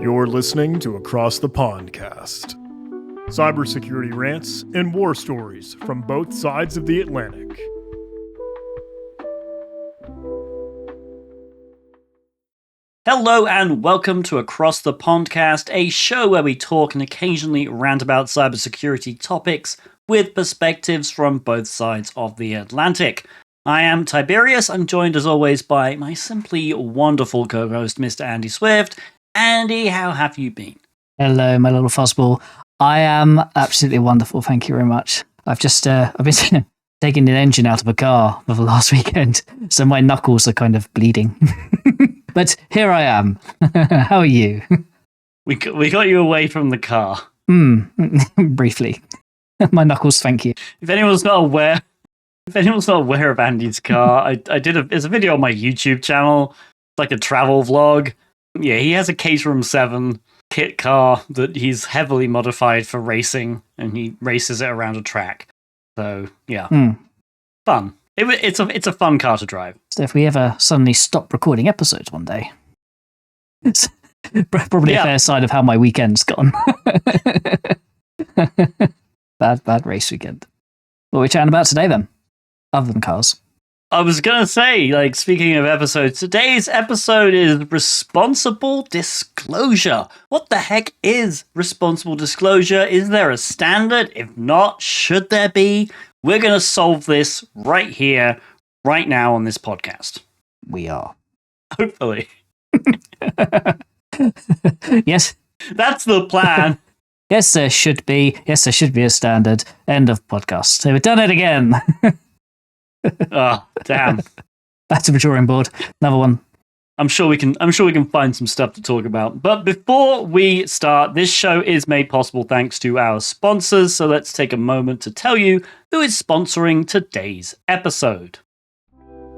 You're listening to Across the Pondcast. Cybersecurity rants and war stories from both sides of the Atlantic. Hello and welcome to Across the Pondcast, a show where we talk and occasionally rant about cybersecurity topics with perspectives from both sides of the Atlantic. I am Tib3rius. I'm joined as always by my simply wonderful co-host, Mr. Andy Swift. Andy, how have you been? Hello, my little fuzzball. I am absolutely wonderful, thank you very much. I've been taking an engine out of a car for the last weekend, so my knuckles are kind of bleeding. But here I am. How are you? We got you away from the car. Briefly. My knuckles, thank you. If anyone's not aware of Andy's car, there's a video on my YouTube channel. It's like a travel vlog. Yeah, he has a Caterham 7 kit car that he's heavily modified for racing, and he races it around a track. So, yeah. Fun. It's a fun car to drive. So if we ever suddenly stop recording episodes one day, it's probably a fair sign of how my weekend's gone. Bad race weekend. What are we chatting about today then? Other than cars. I was going to say, speaking of episodes, today's episode is responsible disclosure. What the heck is responsible disclosure? Is there a standard? If not, should there be? We're going to solve this right here, right now on this podcast. We are. Hopefully. Yes. That's the plan. Yes, there should be a standard. End of podcast. So we've done it again. Oh, damn. Back to the drawing board. Another one. I'm sure we can find some stuff to talk about. But before we start, this show is made possible thanks to our sponsors. So let's take a moment to tell you who is sponsoring today's episode.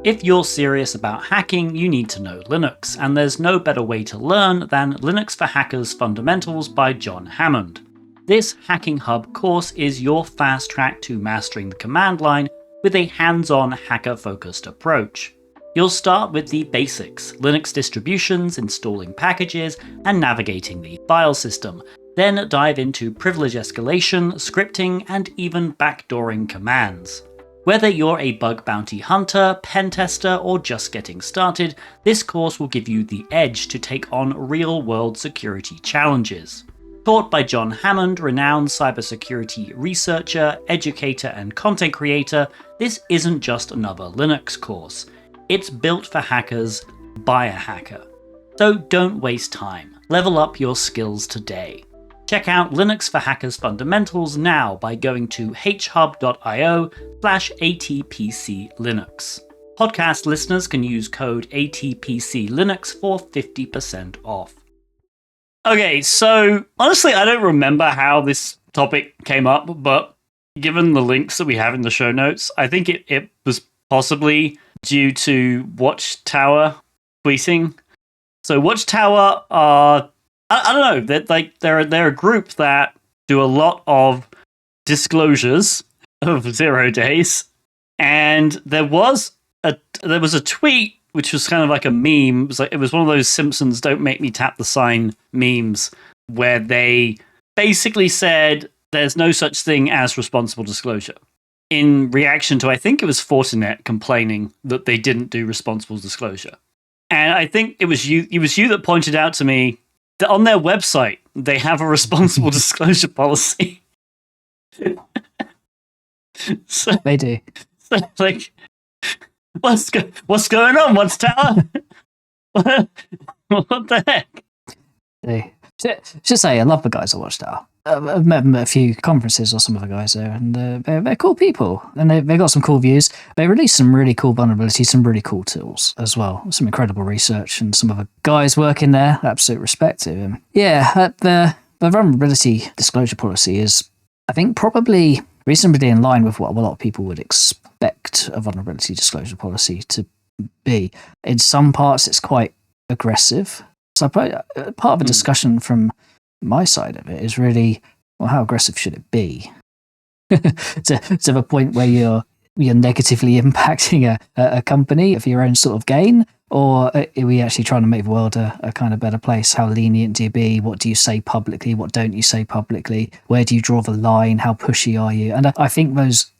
If you're serious about hacking, you need to know Linux, and there's no better way to learn than Linux for Hackers Fundamentals by John Hammond. This Hacking Hub course is your fast track to mastering the command line with a hands-on hacker-focused approach. You'll start with the basics, Linux distributions, installing packages, and navigating the file system, then dive into privilege escalation, scripting, and even backdooring commands. Whether you're a bug bounty hunter, pen tester, or just getting started, this course will give you the edge to take on real-world security challenges. Taught by John Hammond, renowned cybersecurity researcher, educator, and content creator, this isn't just another Linux course. It's built for hackers by a hacker. So don't waste time. Level up your skills today. Check out Linux for Hackers Fundamentals now by going to hhub.io/ATPCLinux. Podcast listeners can use code ATPCLinux for 50% off. Okay, so honestly, I don't remember how this topic came up, but given the links that we have in the show notes, I think it was possibly due to Watchtower tweeting. So Watchtower are, I don't know, they're a group that do a lot of disclosures of 0 days, and there was a tweet which was kind of like a meme. It was one of those Simpsons "Don't make me tap the sign" memes, where they basically said there's no such thing as responsible disclosure, in reaction to, I think it was Fortinet complaining that they didn't do responsible disclosure. And I think it was you that pointed out to me that on their website they have a responsible disclosure policy. So, they do. So, what's going on, Watchtower? What the heck? Should say, I love the guys at Watchtower. I've met them at a few conferences or some of the guys there, and they're cool people, and they've got some cool views. They released some really cool vulnerabilities, some really cool tools as well, some incredible research, and some of the guys working there, absolute respect to them. Yeah, the vulnerability disclosure policy is, I think, probably reasonably in line with what a lot of people would expect a vulnerability disclosure policy to be. In some parts, it's quite aggressive. So part of the discussion from my side of it is really, well, how aggressive should it be? to the point where you're negatively impacting a company for your own sort of gain, Or are we actually trying to make the world a kind of better place? How lenient do you be? What do you say publicly? What don't you say publicly? Where do you draw the line? How pushy are you? And I think those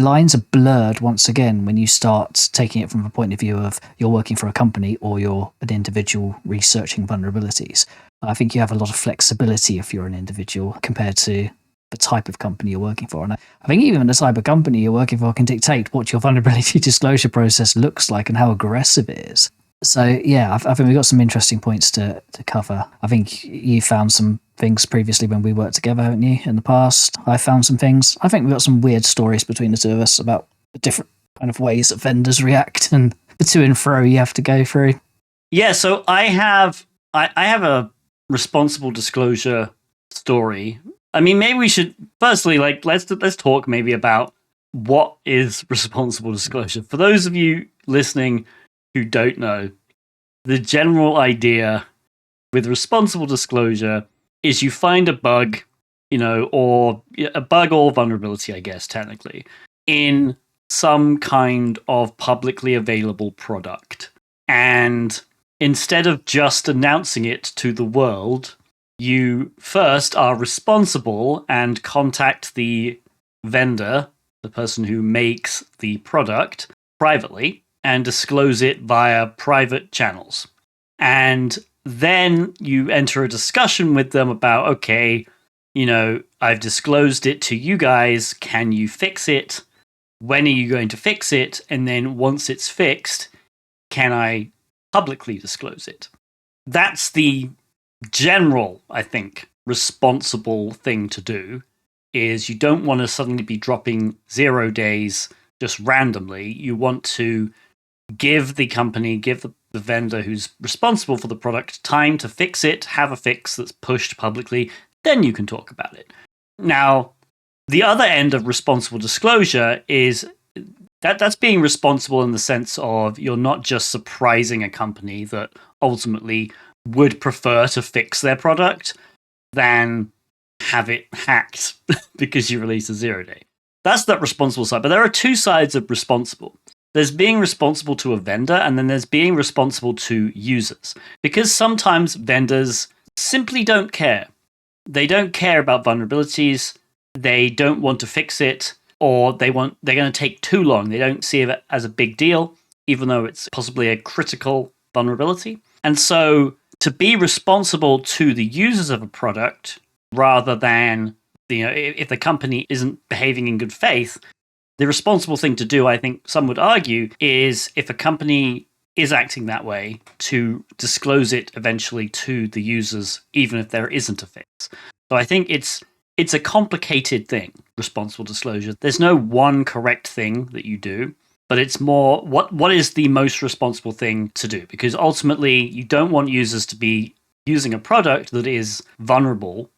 lines are blurred once again when you start taking it from a point of view of you're working for a company or you're an individual researching vulnerabilities. I think you have a lot of flexibility if you're an individual compared to the type of company you're working for. And I think even the type of company you're working for can dictate what your vulnerability disclosure process looks like and how aggressive it is. So yeah, I think we've got some interesting points to cover. I think you found some things previously when we worked together, haven't you, in the past? I found some things. I think we've got some weird stories between the two of us about the different kind of ways that vendors react and the to and fro you have to go through. Yeah, so I have a responsible disclosure story. I mean, maybe we should firstly let's talk maybe about what is responsible disclosure. For those of you listening who don't know, the general idea with responsible disclosure is you find a bug, or a bug or vulnerability, I guess, technically, in some kind of publicly available product. And instead of just announcing it to the world, you first are responsible and contact the vendor, the person who makes the product, privately and disclose it via private channels. And then you enter a discussion with them about, okay, I've disclosed it to you guys. Can you fix it? When are you going to fix it? And then once it's fixed, can I publicly disclose it? That's the general, I think, responsible thing to do. Is you don't want to suddenly be dropping 0 days just randomly. You want to give the company, give the vendor who's responsible for the product time to fix it, have a fix that's pushed publicly, then you can talk about it. Now, the other end of responsible disclosure is that's being responsible in the sense of you're not just surprising a company that ultimately would prefer to fix their product than have it hacked because you release a 0 day. That's that responsible side. But there are two sides of responsible. There's being responsible to a vendor, and then there's being responsible to users. Because sometimes vendors simply don't care. They don't care about vulnerabilities. They don't want to fix it, or they're going to take too long. They don't see it as a big deal, even though it's possibly a critical vulnerability. And so to be responsible to the users of a product, rather than, if the company isn't behaving in good faith, the responsible thing to do, I think some would argue, is if a company is acting that way, to disclose it eventually to the users, even if there isn't a fix. So I think it's a complicated thing, responsible disclosure. There's no one correct thing that you do, but it's more what is the most responsible thing to do? Because ultimately, you don't want users to be using a product that is vulnerable.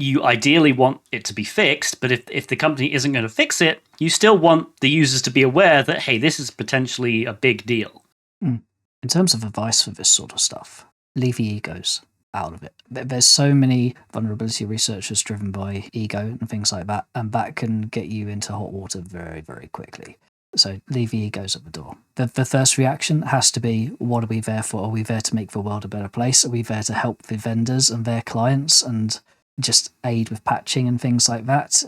You ideally want it to be fixed, but if the company isn't going to fix it, you still want the users to be aware that, hey, this is potentially a big deal. In terms of advice for this sort of stuff, leave the egos out of it. There's so many vulnerability researchers driven by ego and things like that, and that can get you into hot water very, very quickly. So leave the egos at the door. The first reaction has to be, what are we there for? Are we there to make the world a better place? Are we there to help the vendors and their clients and just aid with patching and things like that,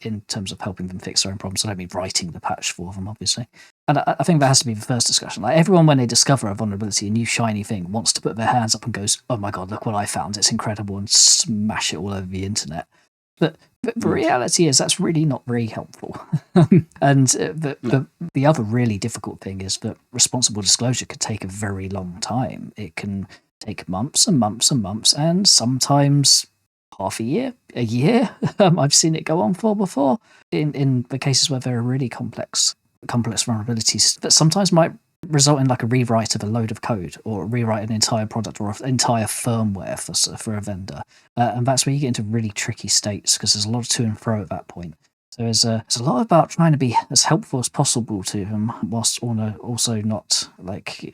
in terms of helping them fix their own problems? I don't mean writing the patch for them, obviously. And I think that has to be the first discussion. Like, everyone, when they discover a vulnerability, a new shiny thing, wants to put their hands up and goes, oh my God, look what I found. It's incredible, and smash it all over the internet. But the reality is that's really not very helpful. And the other really difficult thing is that responsible disclosure could take a very long time. It can take months and months and months, and sometimes half a year. I've seen it go on for before in the cases where there are really complex vulnerabilities that sometimes might result in like a rewrite of a load of code, or rewrite an entire product or an entire firmware for a vendor. And that's where you get into really tricky states, because there's a lot of to and fro at that point. So there's a lot about trying to be as helpful as possible to them, whilst also not like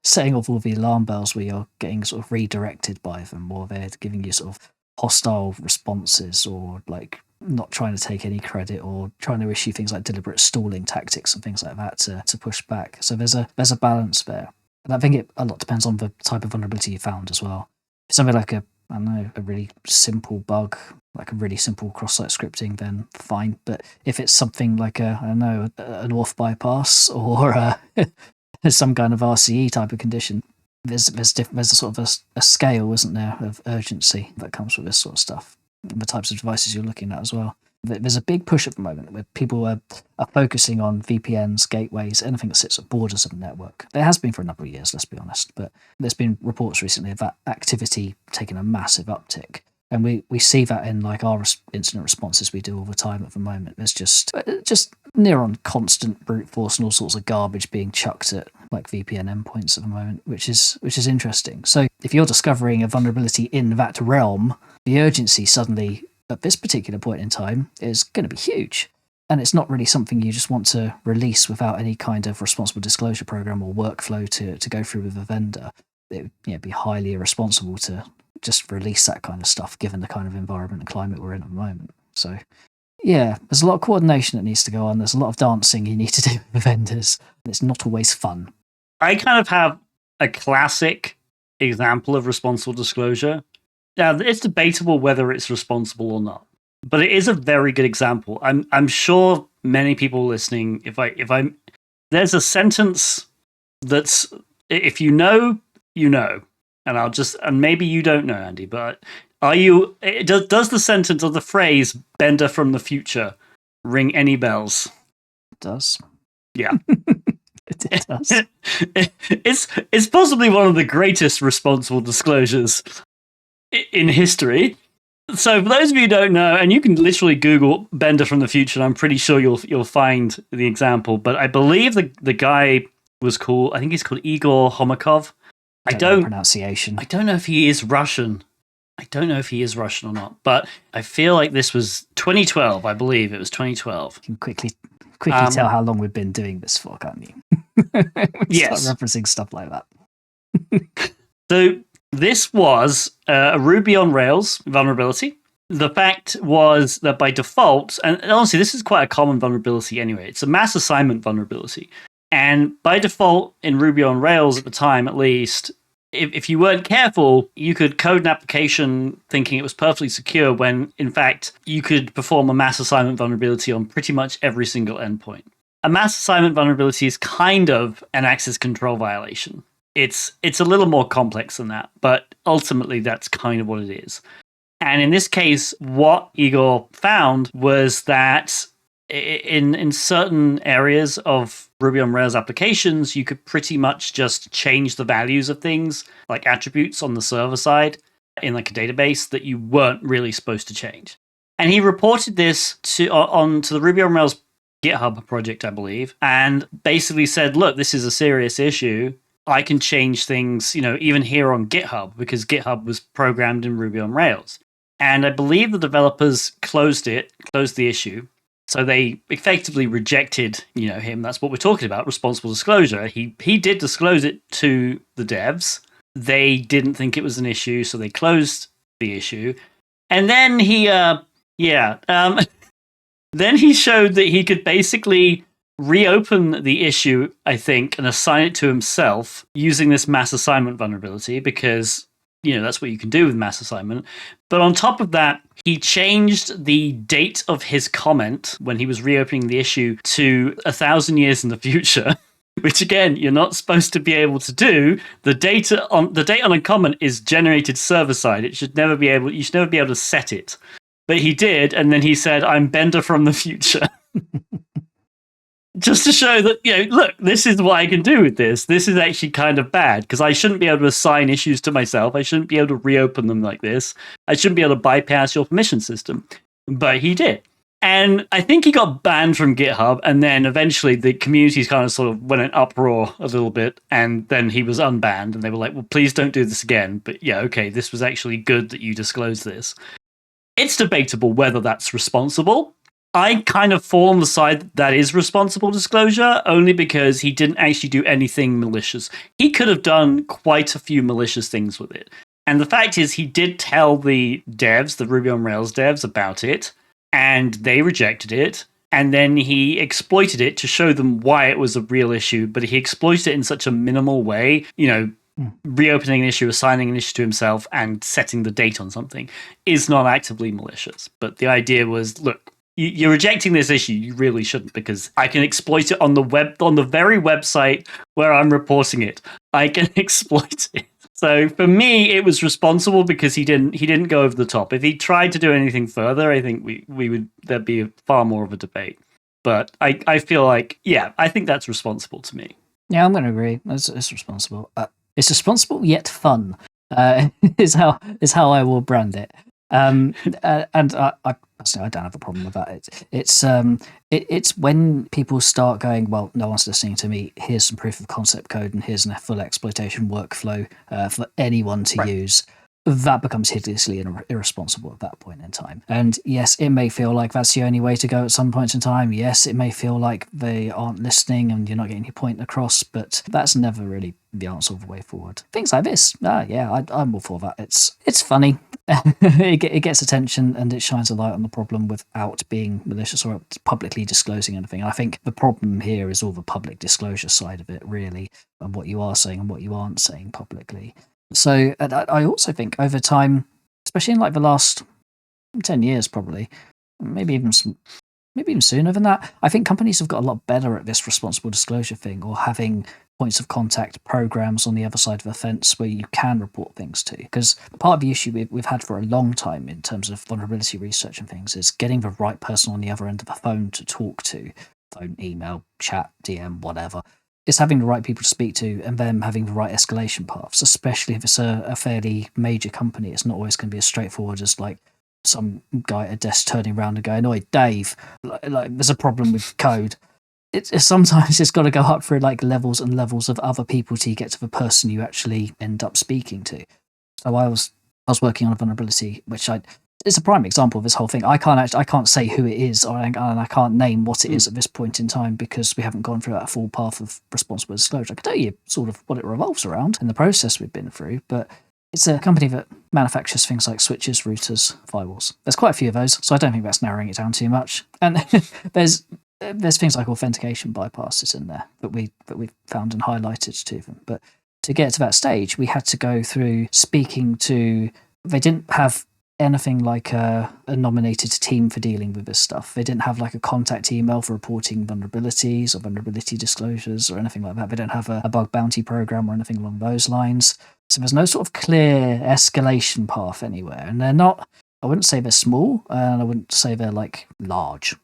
setting off all the alarm bells where you're getting sort of redirected by them, or they're giving you sort of hostile responses, or like not trying to take any credit, or trying to issue things like deliberate stalling tactics and things like that to push back. So there's a balance there. And I think it a lot depends on the type of vulnerability you found as well. If something like a really simple bug, like a really simple cross-site scripting, then fine. But if it's something like an auth bypass or some kind of RCE type of condition, there's a sort of a scale, isn't there, of urgency that comes with this sort of stuff, and the types of devices you're looking at as well. There's a big push at the moment where people are focusing on VPNs, gateways, anything that sits at borders of a network. There has been for a number of years, let's be honest, but there's been reports recently of that activity taking a massive uptick. And we see that in like our incident responses we do all the time at the moment. There's just near on constant brute force and all sorts of garbage being chucked at like VPN endpoints at the moment, which is interesting. So if you're discovering a vulnerability in that realm, the urgency suddenly at this particular point in time is going to be huge. And it's not really something you just want to release without any kind of responsible disclosure program or workflow to go through with a vendor. It would be highly irresponsible to just release that kind of stuff given the kind of environment and climate we're in at the moment. So yeah, there's a lot of coordination that needs to go on. There's a lot of dancing you need to do with vendors. And it's not always fun. I kind of have a classic example of responsible disclosure. Now, it's debatable whether it's responsible or not, but it is a very good example. I'm sure many people listening, there's a sentence that's, if you know, you know, and maybe you don't know, Andy, but does the sentence or the phrase "Bender from the future" ring any bells? It does. Yeah. It does. It's possibly one of the greatest responsible disclosures in history. So for those of you who don't know, and you can literally Google Bender from the future, and I'm pretty sure you'll find the example. But I believe the guy was called, I think he's called Igor Homakov. I don't know pronunciation. I don't know if he is Russian. I don't know if he is Russian or not, but I feel like this was 2012. I believe it was 2012. You can quickly tell how long we've been doing this for, can't you? Yes. Start referencing stuff like that. So this was a Ruby on Rails vulnerability. The fact was that by default, and honestly, this is quite a common vulnerability anyway, it's a mass assignment vulnerability. And by default, in Ruby on Rails at the time at least, if you weren't careful, you could code an application thinking it was perfectly secure when, in fact, you could perform a mass assignment vulnerability on pretty much every single endpoint. A mass assignment vulnerability is kind of an access control violation. It's a little more complex than that, but ultimately that's kind of what it is. And in this case, what Igor found was that in certain areas of Ruby on Rails applications, you could pretty much just change the values of things, like attributes on the server side in like a database that you weren't really supposed to change. And he reported this to the Ruby on Rails GitHub project, I believe, and basically said, look, this is a serious issue. I can change things, even here on GitHub, because GitHub was programmed in Ruby on Rails. And I believe the developers closed the issue. So they effectively rejected, him. That's what we're talking about, responsible disclosure. He did disclose it to the devs. They didn't think it was an issue, so they closed the issue. And then then he showed that he could basically reopen the issue, I think, and assign it to himself using this mass assignment vulnerability, because that's what you can do with mass assignment. But on top of that, he changed the date of his comment when he was reopening the issue to 1,000 years in the future, which again, you're not supposed to be able to do. The date on a comment is generated server side. You should never be able to set it. But he did, and then he said, "I'm Bender from the future." Just to show that, look, this is what I can do with this. This is actually kind of bad, because I shouldn't be able to assign issues to myself. I shouldn't be able to reopen them like this. I shouldn't be able to bypass your permission system. But he did. And I think he got banned from GitHub, and then eventually the communities kind of sort of went in uproar a little bit, and then he was unbanned, and they were like, well, please don't do this again. But yeah, okay, this was actually good that you disclosed this. It's debatable whether that's responsible. I kind of fall on the side that is responsible disclosure, only because he didn't actually do anything malicious. He could have done quite a few malicious things with it. And the fact is, he did tell the devs, the Ruby on Rails devs, about it, and they rejected it. and then he exploited it to show them why it was a real issue, but he exploited it in such a minimal way, reopening an issue, assigning an issue to himself, and setting the date on something is not actively malicious. But the idea was, look, you're rejecting this issue. You really shouldn't, because I can exploit it on the very website where I'm reporting it. I can exploit it. So for me, it was responsible because he didn't go over the top. If he tried to do anything further, I think there'd be far more of a debate. But I feel like, I think that's responsible to me. Yeah, I'm going to agree. It's responsible. It's responsible yet fun. Is how I will brand it. And I personally, I don't have a problem with that. It's when people start going, well, no one's listening to me. Here's some proof of concept code, and here's a full exploitation workflow for anyone to use. That becomes hideously irresponsible at that point in time. And yes, it may feel like that's the only way to go at some points in time. Yes, it may feel like they aren't listening and you're not getting your point across, but that's never really the answer of the way forward. Things like this, I'm all for that. It's funny. It gets attention and it shines a light on the problem without being malicious or publicly disclosing anything. And I think the problem here is all the public disclosure side of it, really, and what you are saying and what you aren't saying publicly. So I also think over time, especially in like the last 10 years, probably, maybe even sooner than that, I think companies have got a lot better at this responsible disclosure thing, or having points of contact programs on the other side of the fence where you can report things to. Because part of the issue we've had for a long time in terms of vulnerability research and things is getting the right person on the other end of the phone to talk to. Phone, email, chat, DM, whatever. It's having the right people to speak to and them having the right escalation paths, especially if it's a fairly major company. It's not always going to be as straightforward as like some guy at a desk turning around and going, "Oi, Dave, like there's a problem with code." Sometimes it's got to go up through like levels and levels of other people till you get to the person you actually end up speaking to. So I was working on a vulnerability, which it's a prime example of this whole thing. I can't say who it is, and I can't name what it is at this point in time because we haven't gone through that full path of responsible disclosure. I can tell you sort of what it revolves around and the process we've been through, but it's a company that manufactures things like switches, routers, firewalls. There's quite a few of those, so I don't think that's narrowing it down too much. And there's things like authentication bypasses in there that we found and highlighted to them. But to get to that stage, we had to go through speaking to. They didn't have anything like a nominated team for dealing with this stuff. They didn't have like a contact email for reporting vulnerabilities or vulnerability disclosures or anything like that. They don't have a bug bounty program or anything along those lines. So there's no sort of clear escalation path anywhere. And they're not, I wouldn't say they're small, and I wouldn't say they're like large.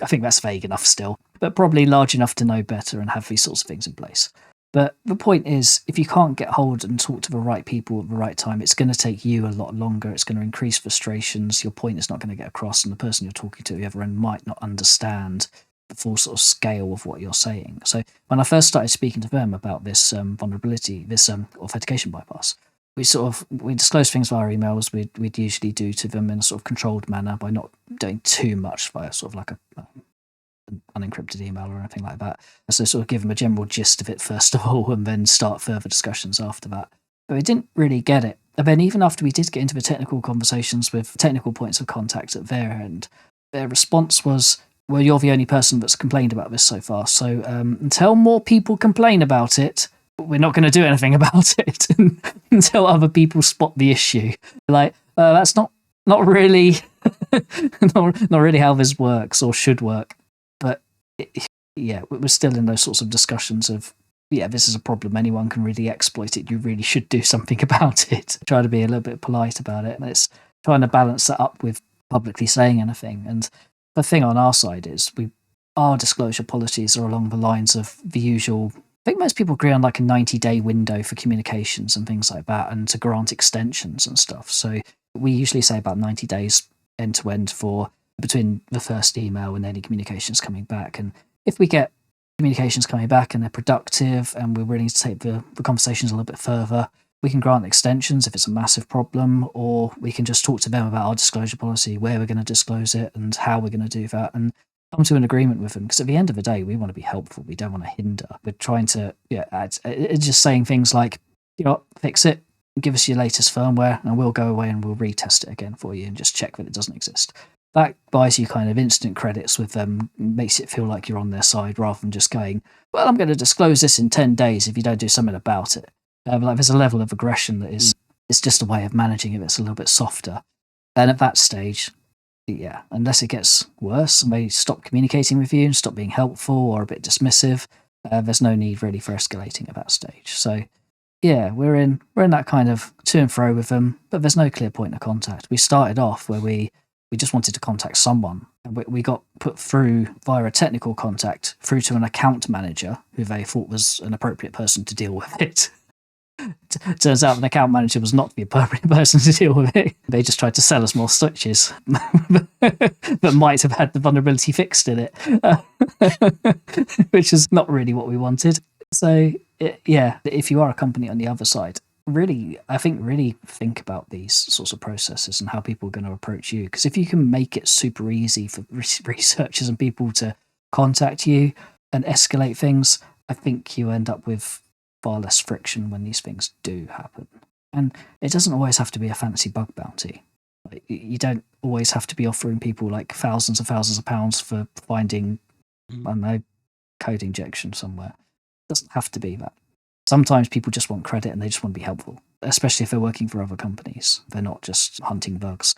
I think that's vague enough still, but probably large enough to know better and have these sorts of things in place. But the point is, if you can't get hold and talk to the right people at the right time, it's going to take you a lot longer. It's going to increase frustrations. Your point is not going to get across, and the person you're talking to, the other end, might not understand the full sort of scale of what you're saying. So when I first started speaking to them about this vulnerability, this authentication bypass, we disclosed things via emails. We'd usually do to them in a sort of controlled manner by not doing too much via sort of like an unencrypted email or anything like that. So sort of give them a general gist of it first of all, and then start further discussions after that. But we didn't really get it. And then even after we did get into the technical conversations with technical points of contact at their end, their response was, well, you're the only person that's complained about this so far. So until more people complain about it, we're not going to do anything about it until other people spot the issue. Like, that's not really not really how this works or should work. But we're still in those sorts of discussions of, this is a problem. Anyone can really exploit it. You really should do something about it. Try to be a little bit polite about it. And it's trying to balance that up with publicly saying anything. And the thing on our side is our disclosure policies are along the lines of the usual. I think most people agree on like a 90-day window for communications and things like that, and to grant extensions and stuff. So we usually say about 90 days end to end for between the first email and any communications coming back. And if we get communications coming back and they're productive and we're willing to take the conversations a little bit further, we can grant extensions if it's a massive problem, or we can just talk to them about our disclosure policy, where we're going to disclose it and how we're going to do that, and come to an agreement with them. Because at the end of the day, we want to be helpful. We don't want to hinder. We're trying to, just saying things like, fix it, give us your latest firmware, and we'll go away and we'll retest it again for you and just check that it doesn't exist. that buys you kind of instant credits with them, makes it feel like you're on their side rather than just going, well, I'm going to disclose this in 10 days if you don't do something about it. Like there's a level of aggression that is, it's just a way of managing it. It's a little bit softer. And at that stage, yeah, unless it gets worse and they stop communicating with you and stop being helpful or a bit dismissive, there's no need really for escalating at that stage. So yeah, we're in that kind of to and fro with them, but there's no clear point of contact. We started off where we just wanted to contact someone. We got put through via a technical contact through to an account manager who they thought was an appropriate person to deal with it. Turns out the account manager was not the appropriate person to deal with it. They just tried to sell us more switches that might have had the vulnerability fixed in it, which is not really what we wanted. So, yeah, if you are a company on the other side, really think about these sorts of processes and how people are going to approach you. Because if you can make it super easy for researchers and people to contact you and escalate things, I think you end up with far less friction when these things do happen. And it doesn't always have to be a fancy bug bounty. Like, you don't always have to be offering people like thousands of pounds for finding, I don't know, code injection somewhere. It doesn't have to be that. Sometimes people just want credit and they just want to be helpful, especially if they're working for other companies. They're not just hunting bugs.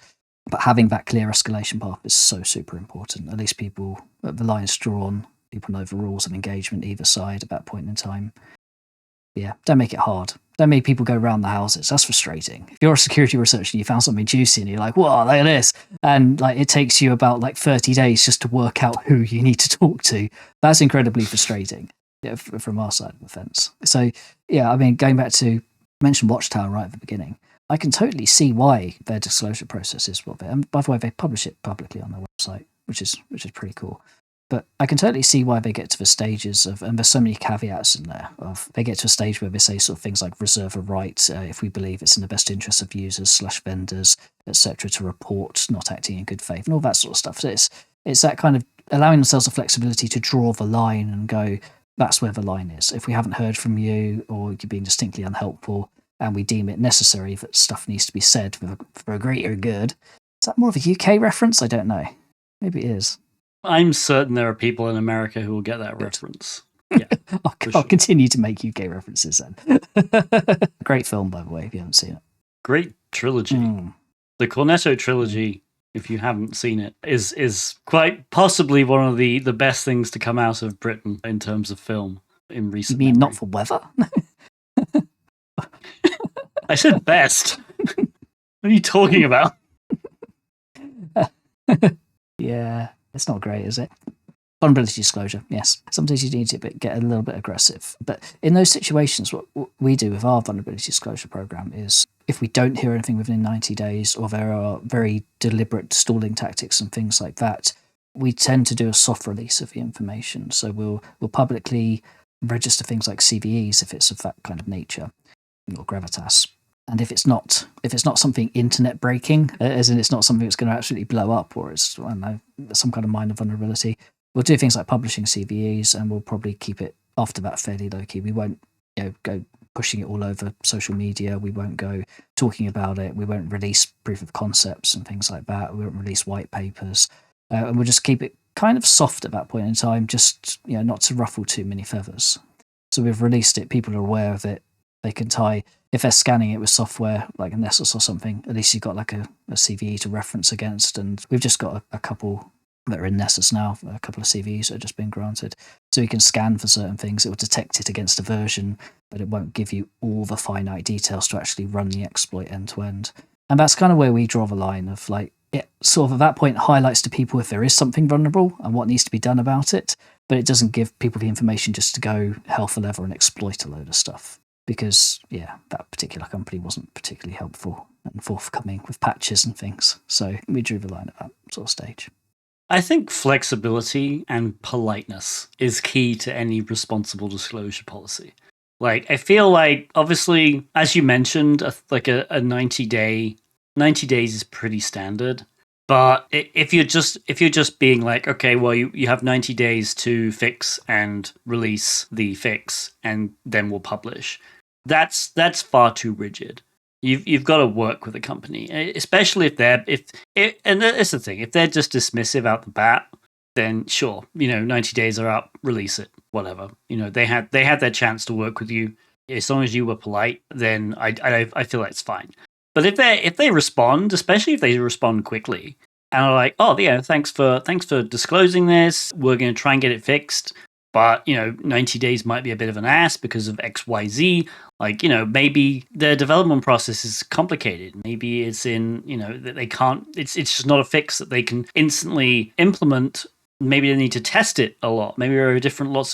But having that clear escalation path is so super important. At least people, the line's drawn, people know the rules of engagement either side at that point in time. Yeah, don't make it hard. Don't make people go around the houses. That's frustrating. If you're a security researcher and you found something juicy and you're like, whoa, look at this. And like it takes you about like 30 days just to work out who you need to talk to. That's incredibly frustrating, yeah, from our side of the fence. So yeah, I mean, going back to, I mentioned Watchtower right at the beginning. I can totally see why their disclosure process is what they, and by the way, they publish it publicly on their website, which is pretty cool. But I can totally see why they get to the stages of, and there's so many caveats in there, of they get to a stage where they say sort of things like reserve a right if we believe it's in the best interest of users / vendors, etc., to report not acting in good faith and all that sort of stuff. So it's that kind of allowing themselves the flexibility to draw the line and go, that's where the line is. If we haven't heard from you or you're being distinctly unhelpful and we deem it necessary that stuff needs to be said for a greater good. Is that more of a UK reference? I don't know. Maybe it is. I'm certain there are people in America who will get that reference. Yeah, I'll continue to make UK references then. Great film, by the way, if you haven't seen it. Great trilogy. The Cornetto trilogy, if you haven't seen it, is quite possibly one of the best things to come out of Britain in terms of film in recent You mean memory. not for weather? I said best. What are you talking about? Yeah, it's not great, is it? Vulnerability disclosure, yes. Sometimes you need to get a little bit aggressive. But in those situations, what we do with our vulnerability disclosure program is if we don't hear anything within 90 days or there are very deliberate stalling tactics and things like that, we tend to do a soft release of the information. So we'll publicly register things like CVEs if it's of that kind of nature, or gravitas. And if it's not something internet breaking, as in it's not something that's going to absolutely blow up, or it's, I don't know, some kind of minor vulnerability, we'll do things like publishing CVEs, and we'll probably keep it after that fairly low key. We won't, go pushing it all over social media. We won't go talking about it. We won't release proof of concepts and things like that. We won't release white papers, and we'll just keep it kind of soft at that point in time, just not to ruffle too many feathers. So we've released it. People are aware of it. They can tie, if they're scanning it with software like a Nessus or something, at least you've got like a CVE to reference against. And we've just got a couple that are in Nessus now, a couple of CVEs that have just been granted. So you can scan for certain things. It will detect it against a version, but it won't give you all the finite details to actually run the exploit end to end. And that's kind of where we draw the line of like, it sort of at that point highlights to people if there is something vulnerable and what needs to be done about it, but it doesn't give people the information just to go hell for leather and exploit a load of stuff. Because, that particular company wasn't particularly helpful and forthcoming with patches and things. So we drew the line at that sort of stage. I think flexibility and politeness is key to any responsible disclosure policy. Like, I feel like, obviously, as you mentioned, a 90 days is pretty standard. But if you're just being like, okay, well, you have 90 days to fix and release the fix, and then we'll publish. That's far too rigid. You've got to work with a company, especially if and that's the thing. If they're just dismissive out the bat, then sure, 90 days are up, release it, whatever. They had their chance to work with you. As long as you were polite, then I feel that's fine. But if they respond, especially if they respond quickly, and are like, oh yeah, thanks for disclosing this. We're going to try and get it fixed. But 90 days might be a bit of an ass because of XYZ. Like, maybe their development process is complicated. Maybe it's that they can't. It's just not a fix that they can instantly implement. Maybe they need to test it a lot. Maybe there are lots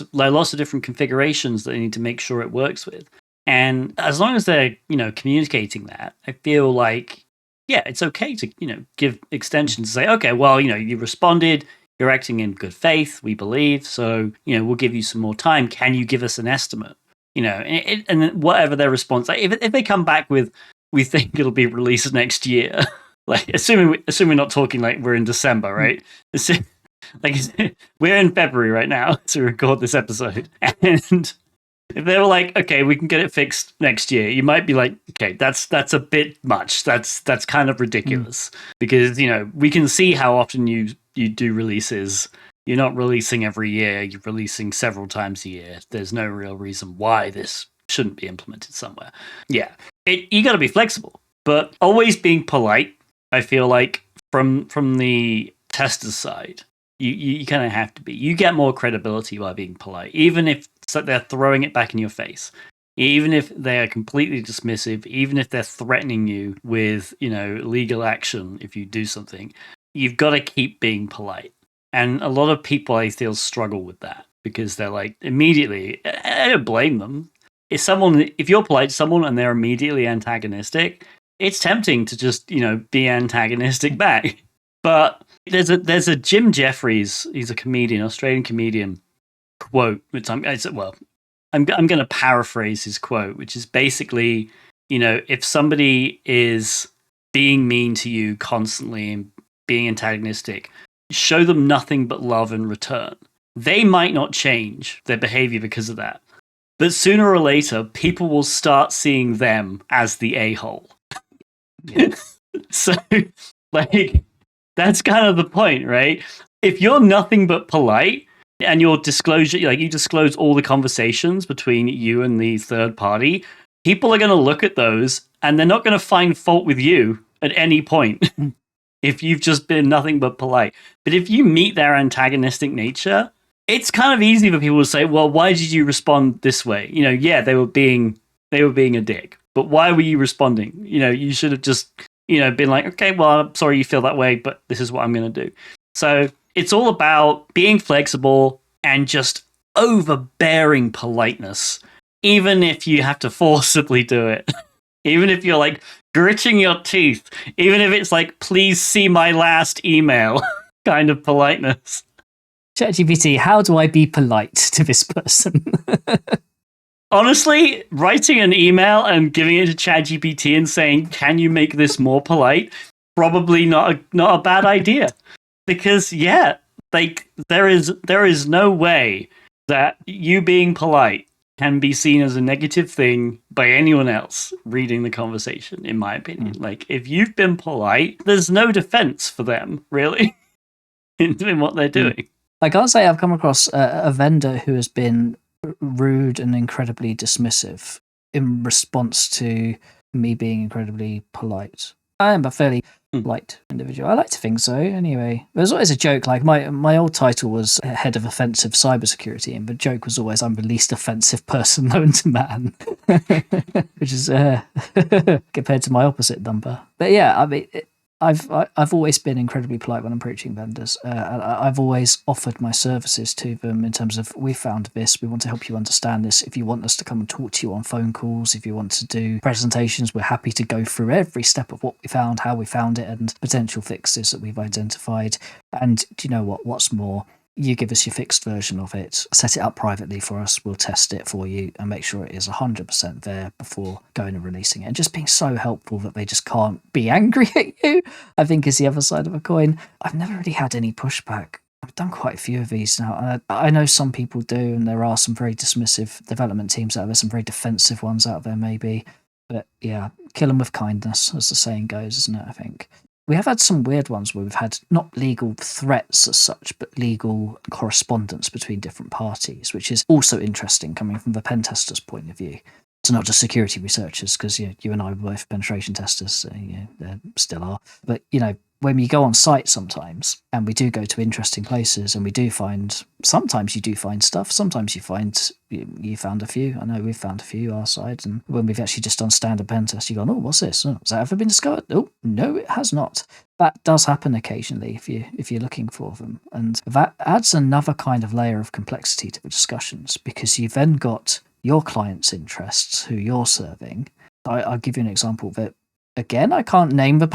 of different configurations that they need to make sure it works with. And as long as they're communicating that, I feel like it's okay to give extensions. Say, okay, well, you responded. You're acting in good faith, we believe. So, we'll give you some more time. Can you give us an estimate? And then whatever their response, like if they come back with, we think it'll be released next year, like assuming we're not talking like we're in December, right? Like we're in February right now to record this episode, and if they were like, okay, we can get it fixed next year, you might be like, okay, that's a bit much. That's kind of ridiculous because we can see how often you do releases. You're not releasing every year. You're releasing several times a year. There's no real reason why this shouldn't be implemented somewhere. Yeah, you got to be flexible, but always being polite. I feel like from the tester's side, you kind of have to be. You get more credibility by being polite, even if they're throwing it back in your face, even if they are completely dismissive, even if they're threatening you with legal action if you do something. You've got to keep being polite. And a lot of people, I feel, struggle with that because they're like, immediately, I don't blame them. If you're polite to someone and they're immediately antagonistic, it's tempting to just, be antagonistic back. But there's a Jim Jeffries, he's a comedian, Australian comedian, quote, which I'm going to paraphrase his quote, which is basically, if somebody is being mean to you constantly and being antagonistic, show them nothing but love in return. They might not change their behavior because of that. But sooner or later, people will start seeing them as the a-hole. Yeah. So, that's kind of the point, right? If you're nothing but polite and your disclosure, you disclose all the conversations between you and the third party, people are going to look at those and they're not going to find fault with you at any point. If you've just been nothing but polite. But if you meet their antagonistic nature, it's kind of easy for people to say, well, why did you respond this way? Yeah, they were being a dick. But why were you responding? You should have just, been like, okay, well, I'm sorry you feel that way, but this is what I'm going to do. So it's all about being flexible and just overbearing politeness, even if you have to forcibly do it. Even if you're like gritting your teeth, even if it's like, please see my last email kind of politeness. ChatGPT, how do I be polite to this person? Honestly, writing an email and giving it to ChatGPT and saying, can you make this more polite? Probably not a bad idea. Because, there is no way that you being polite can be seen as a negative thing by anyone else reading the conversation, in my opinion. Like, if you've been polite, there's no defense for them, really, in what they're doing. I can't say I've come across a vendor who has been rude and incredibly dismissive in response to me being incredibly polite. I am a fairly polite individual. I like to think so, anyway. There's always a joke, like my old title was Head of Offensive Cybersecurity, and the joke was always I'm the least offensive person known to man, which is compared to my opposite number. But yeah, I mean, I've always been incredibly polite when I'm approaching vendors. I've always offered my services to them in terms of, we found this, we want to help you understand this. If you want us to come and talk to you on phone calls, if you want to do presentations, we're happy to go through every step of what we found, how we found it, and potential fixes that we've identified. And do you know what? What's more, you give us your fixed version of it, set it up privately for us, we'll test it for you and make sure it is 100% there before going and releasing it. And just being so helpful that they just can't be angry at you, I think, is the other side of a coin. I've never really had any pushback. I've done quite a few of these now. I know some people do, and there are some very dismissive development teams out there, some very defensive ones out there maybe. But yeah, kill them with kindness, as the saying goes, isn't it? I think. We have had some weird ones where we've had not legal threats as such, but legal correspondence between different parties, which is also interesting coming from the pen tester's point of view. So not just security researchers, because you and I were both penetration testers, so they still are. But when we go on site sometimes, and we do go to interesting places, and we do find, sometimes you do find stuff, sometimes you find, you found a few, I know we've found a few our side, and when we've actually just done standard pen tests, you go, oh, what's this? Oh, has that ever been discovered? Oh, no, it has not. That does happen occasionally if you're looking for them, and that adds another kind of layer of complexity to the discussions, because you've then got your client's interests, who you're serving. I'll give you an example that, again, I can't name the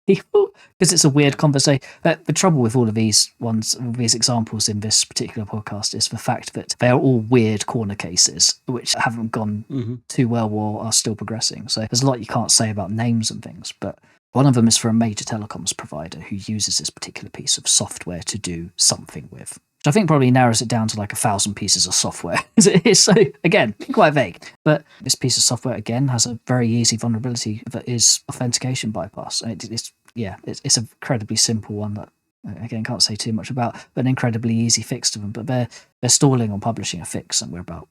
people because it's a weird conversation. But the trouble with all of these examples in this particular podcast is the fact that they are all weird corner cases which haven't gone too well or are still progressing. So there's a lot you can't say about names and things, but one of them is for a major telecoms provider who uses this particular piece of software to do something with. I think probably narrows it down to like 1,000 pieces of software. So again, quite vague. But this piece of software again has a very easy vulnerability that is authentication bypass. And it's an incredibly simple one that again can't say too much about, but an incredibly easy fix to them. But they're stalling on publishing a fix, and we're about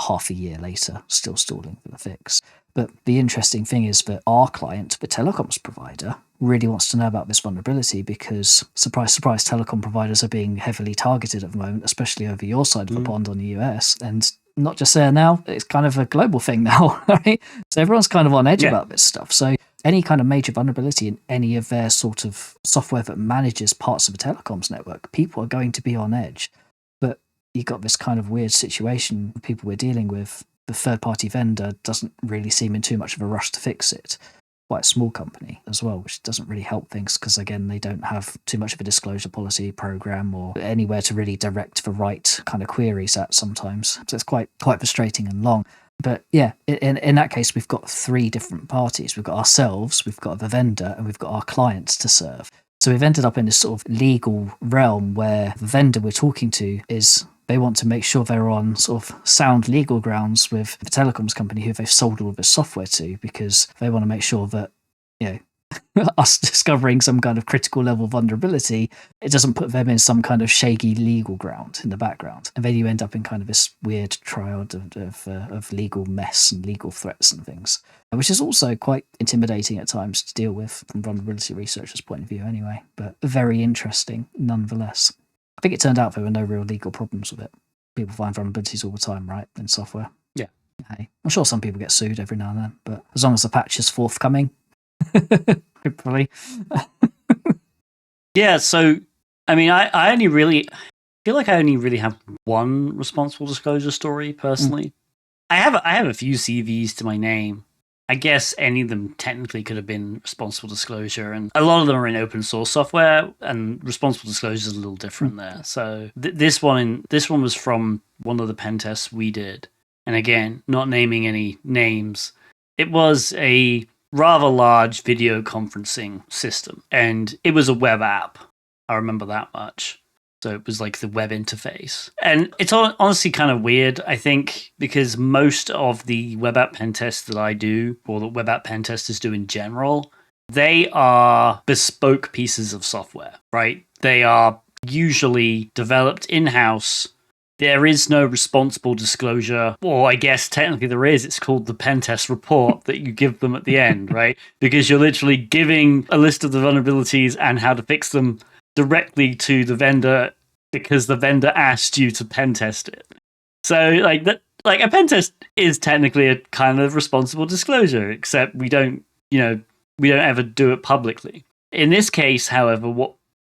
half a year later still stalling for the fix. But the interesting thing is that our client, the telecoms provider, really wants to know about this vulnerability because, surprise, surprise, telecom providers are being heavily targeted at the moment, especially over your side of the pond on the US. And not just there now, it's kind of a global thing now, right? So everyone's kind of on edge about this stuff. So any kind of major vulnerability in any of their sort of software that manages parts of a telecoms network, people are going to be on edge. But you got this kind of weird situation with people we're dealing with. The third-party vendor doesn't really seem in too much of a rush to fix it. Quite a small company as well, which doesn't really help things because, again, they don't have too much of a disclosure policy program or anywhere to really direct the right kind of queries at sometimes. So it's quite frustrating and long. But yeah, in that case, we've got 3 different parties. We've got ourselves, we've got the vendor, and we've got our clients to serve. So we've ended up in this sort of legal realm where the vendor we're talking to is... they want to make sure they're on sort of sound legal grounds with the telecoms company who they've sold all of this software to, because they want to make sure that, us discovering some kind of critical level vulnerability, it doesn't put them in some kind of shaggy legal ground in the background. And then you end up in kind of this weird triad of legal mess and legal threats and things, which is also quite intimidating at times to deal with from vulnerability researchers' point of view anyway, but very interesting nonetheless. I think it turned out there were no real legal problems with it. People find vulnerabilities all the time, right, in software. Yeah. Hey, I'm sure some people get sued every now and then, but as long as the patch is forthcoming, hopefully. Yeah, so, I mean, I only really feel like I only really have one responsible disclosure story, personally. I have a few CVs to my name. I guess any of them technically could have been responsible disclosure, and a lot of them are in open source software, and responsible disclosure is a little different there. So this one was from one of the pen tests we did, and again, not naming any names. It was a rather large video conferencing system, and it was a web app. I remember that much. So it was like the web interface. And it's honestly kind of weird, I think, because most of the web app pen tests that I do, or that web app pen testers do in general, they are bespoke pieces of software, right? They are usually developed in-house. There is no responsible disclosure, or I guess technically there is. It's called the pen test report that you give them at the end, right? Because you're literally giving a list of the vulnerabilities and how to fix them directly to the vendor because the vendor asked you to pen test it. So like a pen test is technically a kind of responsible disclosure, except we don't ever do it publicly. In this case, however,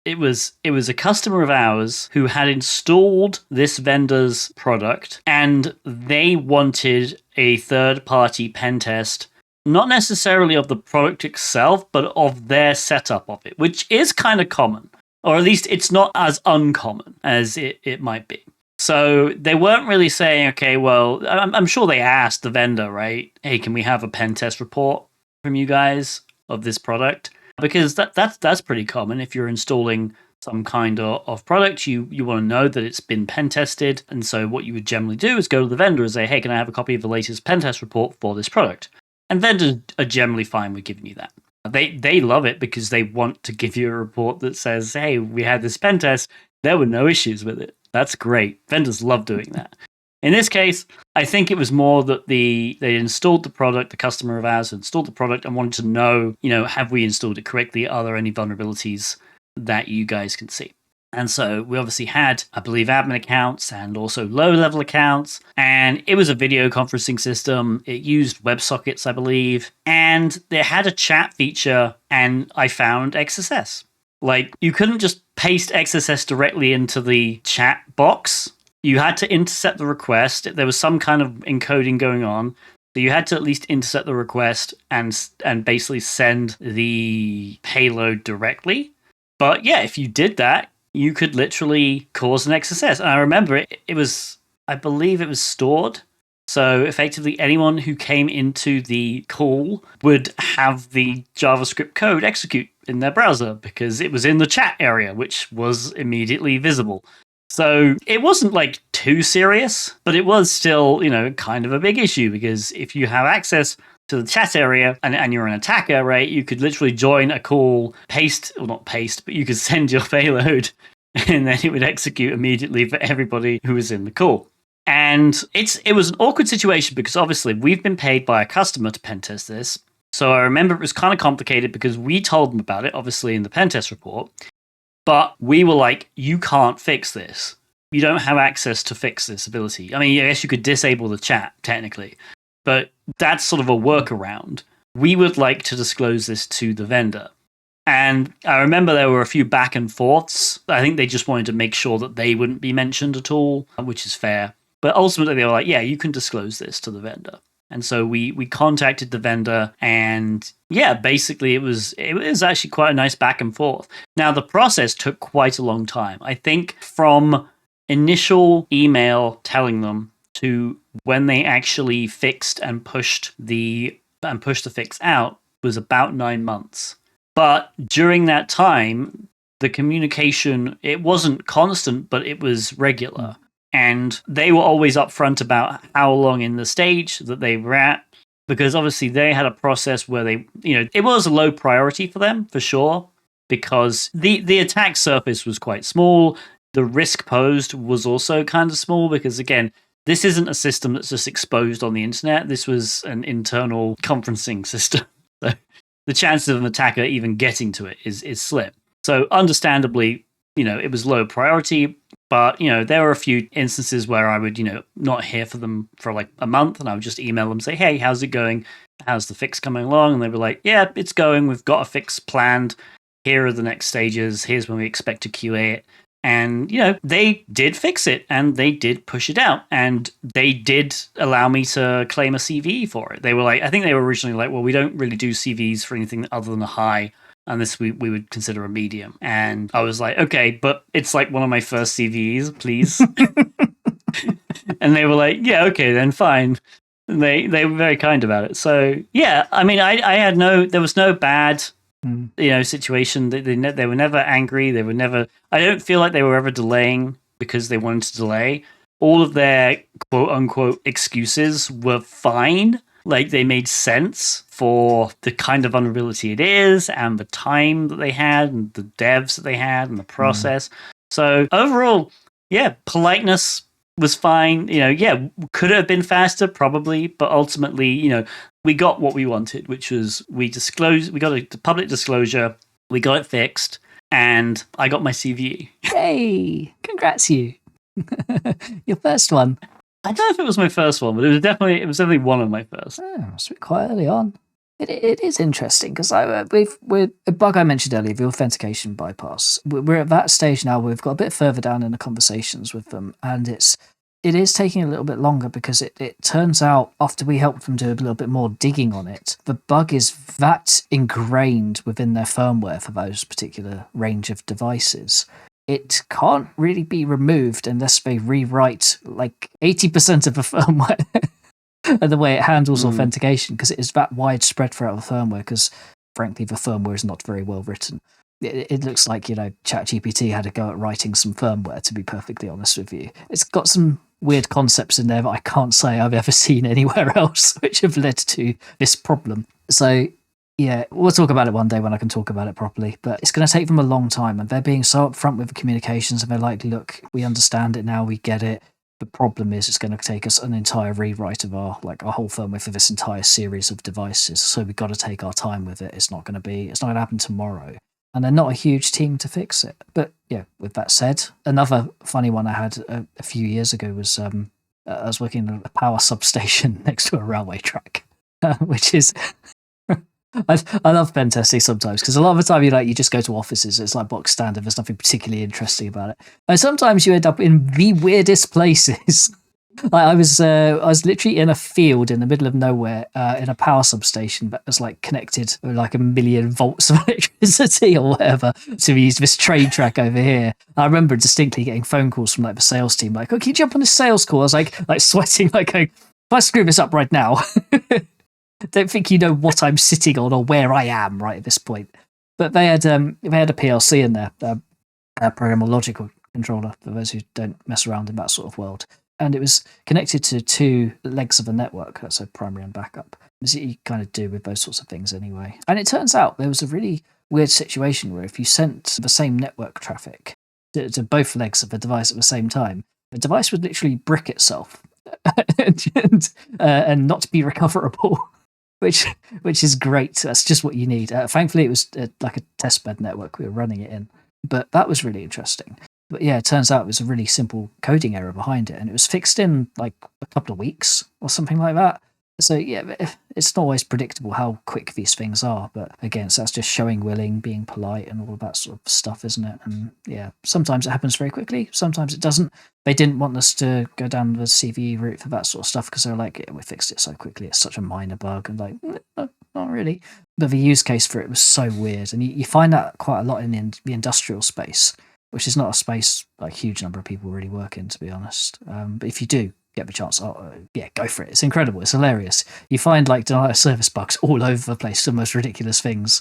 it was a customer of ours who had installed this vendor's product, and they wanted a third-party pen test, not necessarily of the product itself, but of their setup of it, which is kind of common. Or at least it's not as uncommon as it might be. So they weren't really saying, okay, well, I'm sure they asked the vendor, right? Hey, can we have a pen test report from you guys of this product? Because that's pretty common. If you're installing some kind of product, you want to know that it's been pen tested. And so what you would generally do is go to the vendor and say, hey, can I have a copy of the latest pen test report for this product? And vendors are generally fine with giving you that. They love it because they want to give you a report that says, hey, we had this pen test. There were no issues with it. That's great. Vendors love doing that. In this case, I think it was more that they installed the product, the customer of ours installed the product and wanted to know, have we installed it correctly? Are there any vulnerabilities that you guys can see? And so we obviously had, I believe, admin accounts and also low-level accounts. And it was a video conferencing system. It used WebSockets, I believe. And they had a chat feature, and I found XSS. Like, you couldn't just paste XSS directly into the chat box. You had to intercept the request. There was some kind of encoding going on. So you had to at least intercept the request and basically send the payload directly. But yeah, if you did that, you could literally cause an XSS. And I remember I believe it was stored. So effectively anyone who came into the call would have the JavaScript code execute in their browser because it was in the chat area, which was immediately visible. So it wasn't like too serious, but it was still, kind of a big issue because if you have access to the chat area and you're an attacker, right, you could literally join a call, not paste, but you could send your payload and then it would execute immediately for everybody who was in the call. And it was an awkward situation because obviously we've been paid by a customer to pen test this. So I remember it was kind of complicated because we told them about it, obviously in the pen test report, but we were like, you can't fix this. You don't have access to fix this ability. I mean, I guess you could disable the chat technically, but that's sort of a workaround. We would like to disclose this to the vendor. And I remember there were a few back and forths. I think they just wanted to make sure that they wouldn't be mentioned at all, which is fair. But ultimately they were like, yeah, you can disclose this to the vendor. And so we contacted the vendor and yeah, basically it was actually quite a nice back and forth. Now the process took quite a long time. I think from initial email telling them to when they actually fixed and pushed the fix out was about 9 months. But during that time, the communication, it wasn't constant, but it was regular. And they were always upfront about how long in the stage that they were at, because obviously they had a process where they, it was a low priority for them, for sure, because the attack surface was quite small. The risk posed was also kind of small because, again, this isn't a system that's just exposed on the internet. This was an internal conferencing system. So the chances of an attacker even getting to it is slim. So understandably, it was low priority, but, there were a few instances where I would, not hear from them for like a month and I would just email them, say, hey, how's it going? How's the fix coming along? And they were like, yeah, it's going. We've got a fix planned. Here are the next stages. Here's when we expect to QA it. And, they did fix it and they did push it out and they did allow me to claim a CVE for it. They were like, I think they were originally like, well, we don't really do CVs for anything other than a high. And this we would consider a medium. And I was like, okay, but it's like one of my first CVEs, please. And they were like, yeah, okay, then fine. And they were very kind about it. So, yeah, I mean, there was no bad, situation. They were never angry. They were never, I don't feel like they were ever delaying because they wanted to delay. All of their quote unquote excuses were fine. Like they made sense for the kind of vulnerability it is and the time that they had and the devs that they had and the process. So overall, yeah, politeness was fine. Could it have been faster? Probably. But ultimately, we got what we wanted, which was we got a public disclosure, we got it fixed, and I got my CVE. Hey, congrats you. Your first one. I don't know if it was my first one, but it was definitely one of my first. Oh, it's quite early on. It is interesting because we're a bug I mentioned earlier, the authentication bypass. We're at that stage now where we've got a bit further down in the conversations with them, and it is taking a little bit longer because it turns out after we help them do a little bit more digging on it, the bug is that ingrained within their firmware for those particular range of devices. It can't really be removed unless they rewrite like 80% of the firmware and the way it handles authentication, because it is that widespread throughout the firmware, because frankly the firmware is not very well written. It looks like, ChatGPT had a go at writing some firmware, to be perfectly honest with you. It's got some weird concepts in there that I can't say I've ever seen anywhere else, which have led to this problem. So yeah, we'll talk about it one day when I can talk about it properly, but it's going to take them a long time, and they're being so upfront with the communications, and they're like, look, we understand it now, we get it. The problem is it's going to take us an entire rewrite of our whole firmware for this entire series of devices, so we've got to take our time with it. It's not going to happen tomorrow. And they're not a huge team to fix it. But yeah, with that said, another funny one I had a few years ago was I was working at a power substation next to a railway track, which is... I love pen testing sometimes, because a lot of the time you just go to offices, it's like box standard, there's nothing particularly interesting about it. And sometimes you end up in the weirdest places. I was literally in a field in the middle of nowhere, in a power substation that was like connected with like 1 million volts of electricity or whatever to use this train track over here. I remember distinctly getting phone calls from like the sales team, like, "Oh, can you jump on this sales call?" I was like sweating, like going, "If I screw this up right now." Don't think you know what I'm sitting on or where I am right at this point. But they had a PLC in there, a programmable logical controller, for those who don't mess around in that sort of world. And it was connected to 2 legs of a network, so primary and backup, as you kind of do with those sorts of things anyway. And it turns out there was a really weird situation where if you sent the same network traffic to both legs of the device at the same time, the device would literally brick itself and not be recoverable. Which is great. That's just what you need. Thankfully, it was like a testbed network we were running it in. But that was really interesting. But yeah, it turns out it was a really simple coding error behind it. And it was fixed in like a couple of weeks or something like that. So yeah, it's not always predictable how quick these things are. But again, so that's just showing willing, being polite and all of that sort of stuff, isn't it? And yeah, sometimes it happens very quickly. Sometimes it doesn't. They didn't want us to go down the CVE route for that sort of stuff because they were like, yeah, we fixed it so quickly. It's such a minor bug. And like, no, not really. But the use case for it was so weird. And you find that quite a lot in the industrial space, which is not a space like a huge number of people really work in, to be honest. But if you do get the chance, go for it. It's incredible. It's hilarious. You find like denial of service bugs all over the place, the most ridiculous things.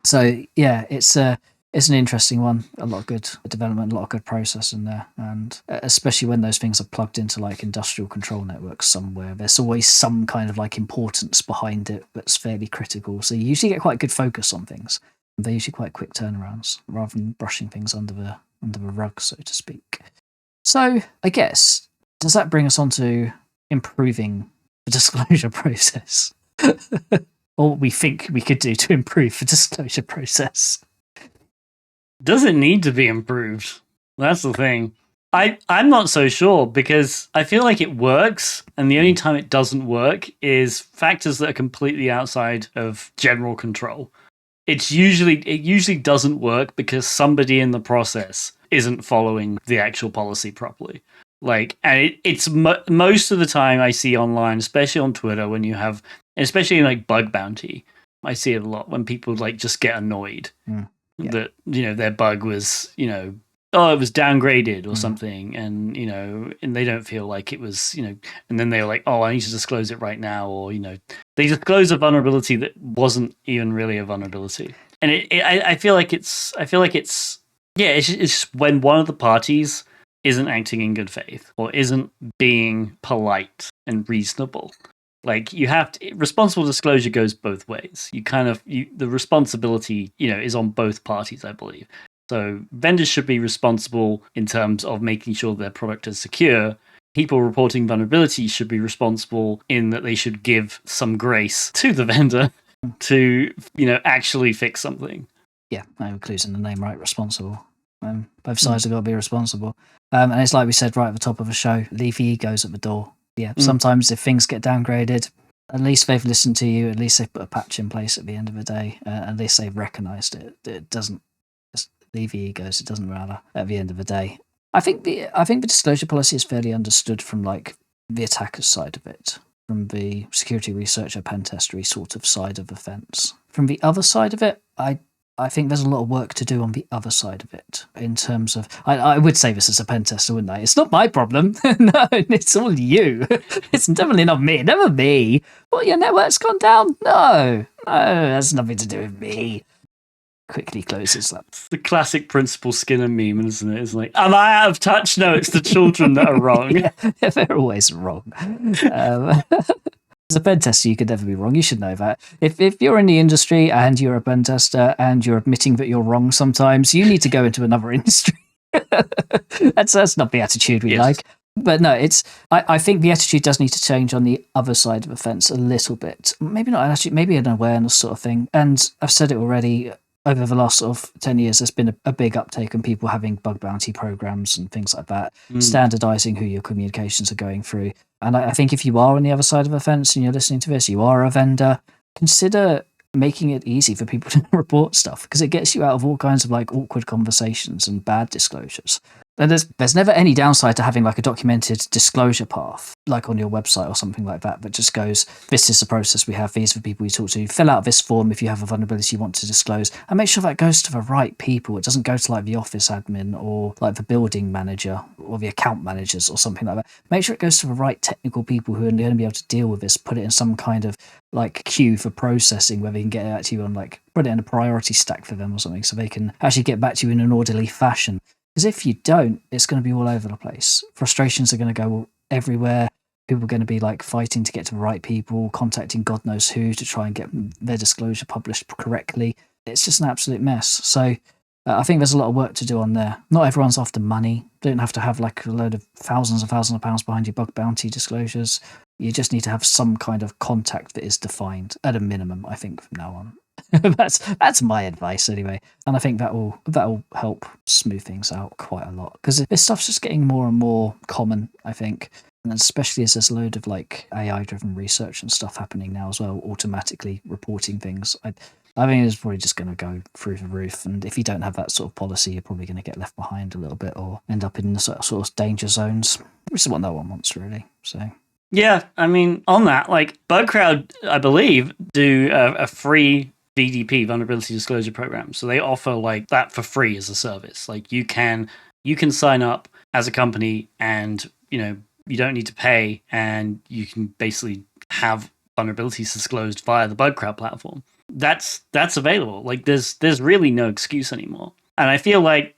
So yeah, it's an interesting one. A lot of good development, a lot of good process in there, and especially when those things are plugged into like industrial control networks somewhere, there's always some kind of like importance behind it that's fairly critical. So you usually get quite good focus on things. They're usually quite quick turnarounds rather than brushing things under the rug, so to speak. So I guess, does that bring us on to improving the disclosure process? Or what we think we could do to improve the disclosure process? Does it need to be improved? That's the thing. I'm not so sure, because I feel like it works, and the only time it doesn't work is factors that are completely outside of general control. It usually doesn't work because somebody in the process isn't following the actual policy properly. Like, and it's most of the time I see online, especially on Twitter, when you have, especially in like bug bounty, I see it a lot when people like just get annoyed that, their bug was, it was downgraded or something, and, and they don't feel like it was, and then they're like, oh, I need to disclose it right now, or, they disclose a vulnerability that wasn't even really a vulnerability. And I feel like it's just when one of the parties isn't acting in good faith or isn't being polite and reasonable. Like, you have to, responsible disclosure goes both ways. The responsibility, is on both parties, I believe. So vendors should be responsible in terms of making sure their product is secure. People reporting vulnerabilities should be responsible in that they should give some grace to the vendor to, actually fix something. Yeah, that includes in the name, right? Responsible. Both sides have got to be responsible. And it's like we said right at the top of the show, leave the egos at the door. Yeah, sometimes if things get downgraded, at least they've listened to you, at least they've put a patch in place at the end of the day, at least they've recognised it. It doesn't just leave the egos, it doesn't matter at the end of the day. I think the disclosure policy is fairly understood from like the attacker's side of it, from the security researcher, pen testery sort of side of the fence. From the other side of it, I think there's a lot of work to do on the other side of it in terms of, I would say this as a pen tester, wouldn't I? It's not my problem. No, it's all you. It's definitely not me. Never me. Well, your network's gone down? No, that's nothing to do with me. quickly closes them. It's the classic Principal Skinner meme, isn't it? It's like, am I out of touch? No, it's the children that are wrong. Yeah, they're always wrong. As a pen tester, you could never be wrong. You should know that. If you're in the industry and you're a pen tester and you're admitting that you're wrong sometimes, you need to go into another industry. That's not the attitude we like. But no, I think the attitude does need to change on the other side of the fence a little bit. Maybe not an attitude, maybe an awareness sort of thing. And I've said it already, over the last sort of 10 years, there's been a big uptake on people having bug bounty programs and things like that, standardizing who your communications are going through. And I think if you are on the other side of the fence and you're listening to this, you are a vendor, consider making it easy for people to report stuff, because it gets you out of all kinds of like awkward conversations and bad disclosures. And there's never any downside to having like a documented disclosure path, like on your website or something like that just goes, this is the process we have, these are the people you talk to, fill out this form if you have a vulnerability you want to disclose, and make sure that goes to the right people. It doesn't go to like the office admin or like the building manager or the account managers or something like that. Make sure it goes to the right technical people who are going to be able to deal with this, put it in some kind of like queue for processing where they can get it to you on like, put it in a priority stack for them or something so they can actually get back to you in an orderly fashion. Because if you don't, it's going to be all over the place. Frustrations are going to go everywhere. People are going to be like fighting to get to the right people, contacting God knows who to try and get their disclosure published correctly. It's just an absolute mess. So I think there's a lot of work to do on there. Not everyone's after money. You don't have to have like a load of thousands and thousands of pounds behind your bug bounty disclosures. You just need to have some kind of contact that is defined at a minimum, I think, from now on. That's my advice anyway, and I think that will help smooth things out quite a lot, because this stuff's just getting more and more common, I think, and especially as there's a load of like AI driven research and stuff happening now as well, automatically reporting things. I think it's probably just going to go through the roof, and if you don't have that sort of policy, you're probably going to get left behind a little bit or end up in the sort of danger zones, which is what no one wants really. So yeah, I mean, on that, like BugCrowd, I believe, do a free VDP, vulnerability disclosure program. So they offer like that for free as a service. Like you can sign up as a company and, you don't need to pay, and you can basically have vulnerabilities disclosed via the BugCrowd platform. That's available. Like there's really no excuse anymore. And I feel like,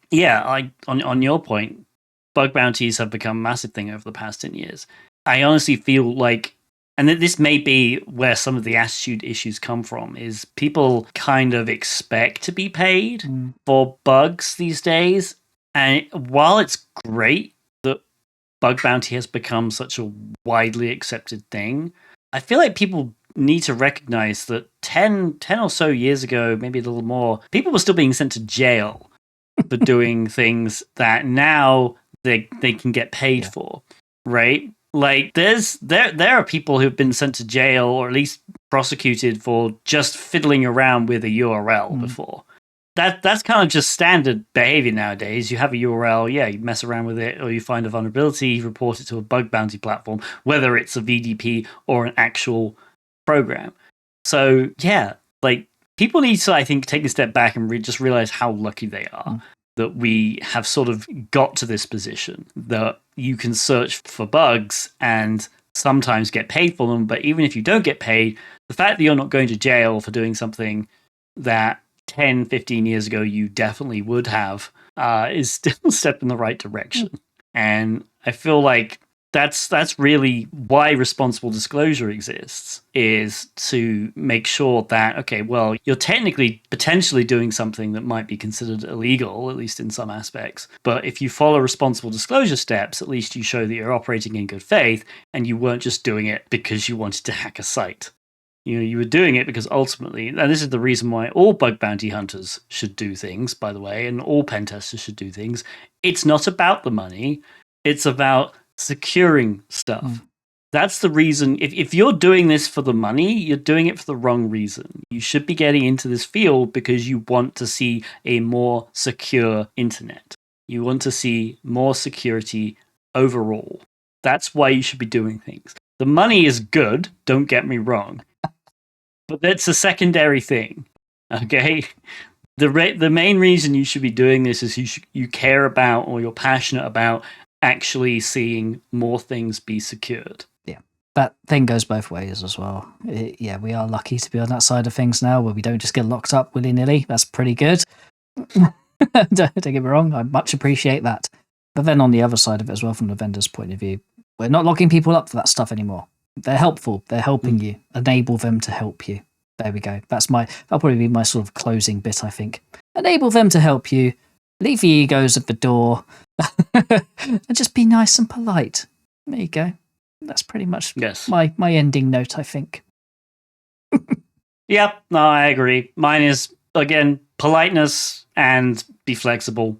on your point, bug bounties have become a massive thing over the past 10 years. I honestly feel like, and this may be where some of the attitude issues come from, is people kind of expect to be paid for bugs these days. And while it's great that bug bounty has become such a widely accepted thing, I feel like people need to recognize that 10 or so years ago, maybe a little more, people were still being sent to jail for doing things that now they can get paid for, right? Like there are people who've been sent to jail or at least prosecuted for just fiddling around with a URL before. That's kind of just standard behavior nowadays. You have a URL, you mess around with it, or you find a vulnerability, you report it to a bug bounty platform, whether it's a VDP or an actual program. So like people need to, I think, take a step back and just realize how lucky they are that we have sort of got to this position that you can search for bugs and sometimes get paid for them. But even if you don't get paid, the fact that you're not going to jail for doing something that 10, 15 years ago you definitely would have is still a step in the right direction. And I feel like that's really why responsible disclosure exists, is to make sure that, okay, well, you're technically potentially doing something that might be considered illegal, at least in some aspects. But if you follow responsible disclosure steps, at least you show that you're operating in good faith and you weren't just doing it because you wanted to hack a site. You were doing it because ultimately, and this is the reason why all bug bounty hunters should do things, by the way, and all pen testers should do things. It's not about the money. It's about securing stuff. That's the reason. If you're doing this for the money, you're doing it for the wrong reason. You should be getting into this field because you want to see a more secure internet. You want to see more security overall. That's why you should be doing things. The money is good, don't get me wrong, but that's a secondary thing. Okay? The main reason you should be doing this is you care about, or you're passionate about, actually seeing more things be secured. Yeah. that thing goes both ways as well. Yeah, we are lucky to be on that side of things now, where we don't just get locked up willy-nilly. That's pretty good. Don't get me wrong, I much appreciate that. But then on the other side of it as well, from the vendor's point of view, we're not locking people up for that stuff anymore. They're helpful. They're helping you. Enable them to help you. There we go. That'll probably be my sort of closing bit, I think. Enable them to help you. Leave the egos at the door. And just be nice and polite. There you go. That's pretty much my ending note, I think. Yep, no, I agree. Mine is, again, politeness and be flexible.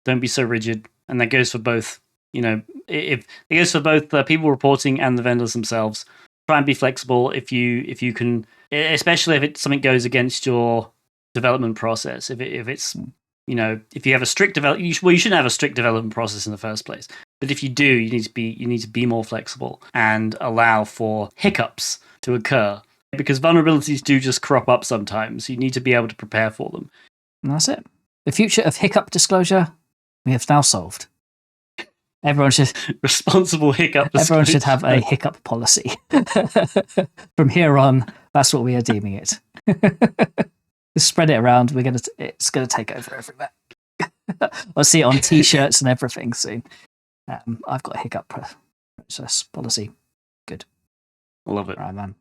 Don't be so rigid. And that goes for both, if it goes for both the people reporting and the vendors themselves. Try and be flexible if you can, especially if something goes against your development process. If it's, if you have a strict you shouldn't have a strict development process in the first place. But if you do, you need to be more flexible and allow for hiccups to occur, because vulnerabilities do just crop up sometimes. You need to be able to prepare for them. And that's it. The future of hiccup disclosure, we have now solved. Everyone should responsible hiccup disclosure. Everyone should have a hiccup policy. From here on, that's what we are deeming it. Spread it around. It's gonna take over everywhere. I'll see it on T-shirts and everything soon. I've got a hiccup process policy. Good. I love it. All right, man.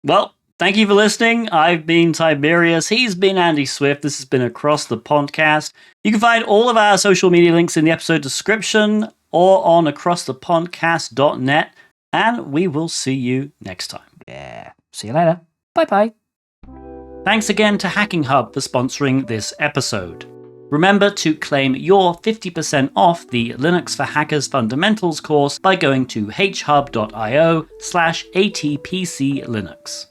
Well, thank you for listening. I've been Tib3rius. He's been Andy Swift. This has been Across the Podcast. You can find all of our social media links in the episode description or on acrossthepodcast.net. And we will see you next time. Yeah. See you later. Bye-bye. Thanks again to Hacking Hub for sponsoring this episode. Remember to claim your 50% off the Linux for Hackers Fundamentals course by going to hhub.io/atpclinux.